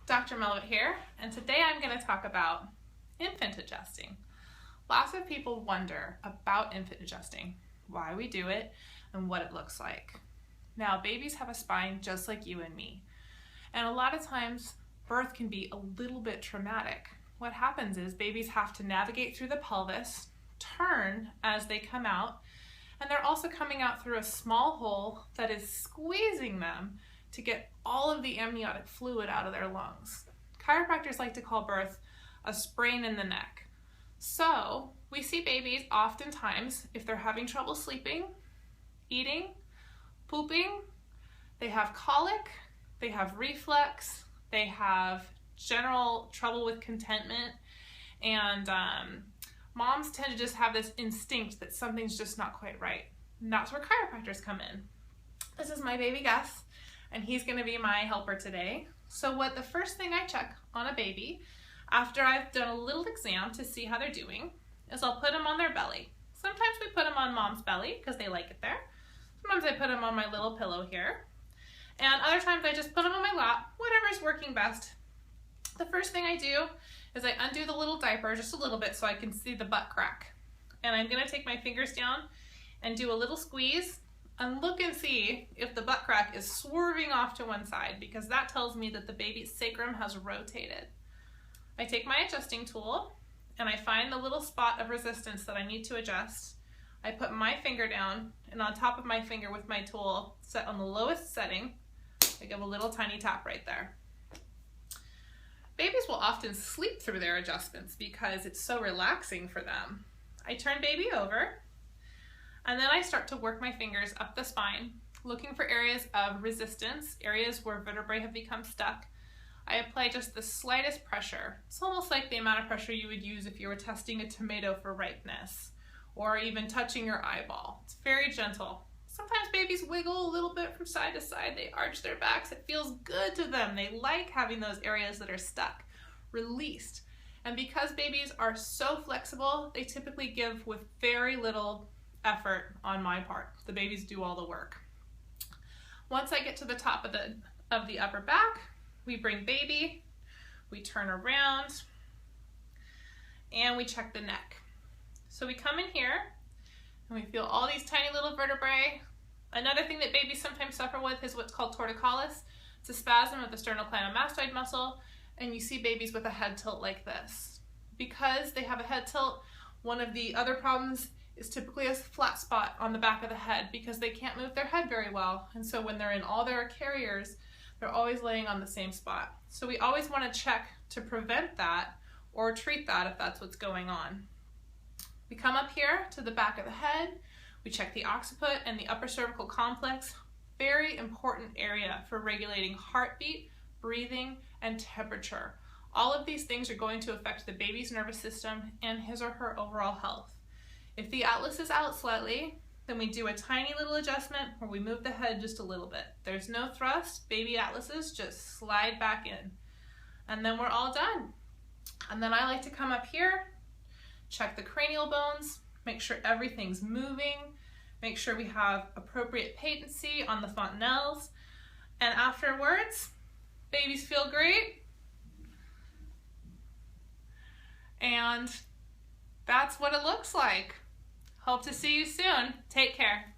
Dr. Melvett here, and today I'm going to talk about infant adjusting. Lots of people wonder about infant adjusting, why we do it, and what it looks like. Now, babies have a spine just like you and me, and a lot of times birth can be a little bit traumatic. What happens is babies have to navigate through the pelvis, turn as they come out, and they're also coming out through a small hole that is squeezing them to get all of the amniotic fluid out of their lungs. Chiropractors like to call birth a sprain in the neck. So we see babies oftentimes, if they're having trouble sleeping, eating, pooping, they have colic, they have reflux, they have general trouble with contentment, and moms tend to just have this instinct that something's just not quite right. And that's where chiropractors come in. This is my baby Gus, and he's going to be my helper today. So the first thing I check on a baby after I've done a little exam to see how they're doing is I'll put them on their belly. Sometimes we put them on mom's belly because they like it there. Sometimes I put them on my little pillow here. And other times I just put them on my lap, whatever's working best. The first thing I do is I undo the little diaper just a little bit so I can see the butt crack. And I'm going to take my fingers down and do a little squeeze and look and see if the butt crack is swerving off to one side, because that tells me that the baby's sacrum has rotated. I take my adjusting tool and I find the little spot of resistance that I need to adjust. I put my finger down, and on top of my finger with my tool set on the lowest setting, I give a little tiny tap right there. Babies will often sleep through their adjustments because it's so relaxing for them. I turn baby over, and then I start to work my fingers up the spine, looking for areas of resistance, areas where vertebrae have become stuck. I apply just the slightest pressure. It's almost like the amount of pressure you would use if you were testing a tomato for ripeness, or even touching your eyeball. It's very gentle. Sometimes babies wiggle a little bit from side to side. They arch their backs. It feels good to them. They like having those areas that are stuck released. And because babies are so flexible, they typically give with very little effort on my part. The babies do all the work. Once I get to the top of the upper back, we bring baby, we turn around, and we check the neck. So we come in here and we feel all these tiny little vertebrae. Another thing that babies sometimes suffer with is what's called torticollis. It's a spasm of the sternocleidomastoid muscle, and you see babies with a head tilt like this. Because they have a head tilt, one of the other problems is typically a flat spot on the back of the head because they can't move their head very well. And so when they're in all their carriers, they're always laying on the same spot. So we always want to check to prevent that or treat that if that's what's going on. We come up here to the back of the head, we check the occiput and the upper cervical complex, very important area for regulating heartbeat, breathing, and temperature. All of these things are going to affect the baby's nervous system and his or her overall health. If the atlas is out slightly, then we do a tiny little adjustment where we move the head just a little bit. There's no thrust, baby atlases just slide back in. And then we're all done. And then I like to come up here, check the cranial bones, make sure everything's moving, make sure we have appropriate patency on the fontanelles, and afterwards, babies feel great. And that's what it looks like. Hope to see you soon. Take care.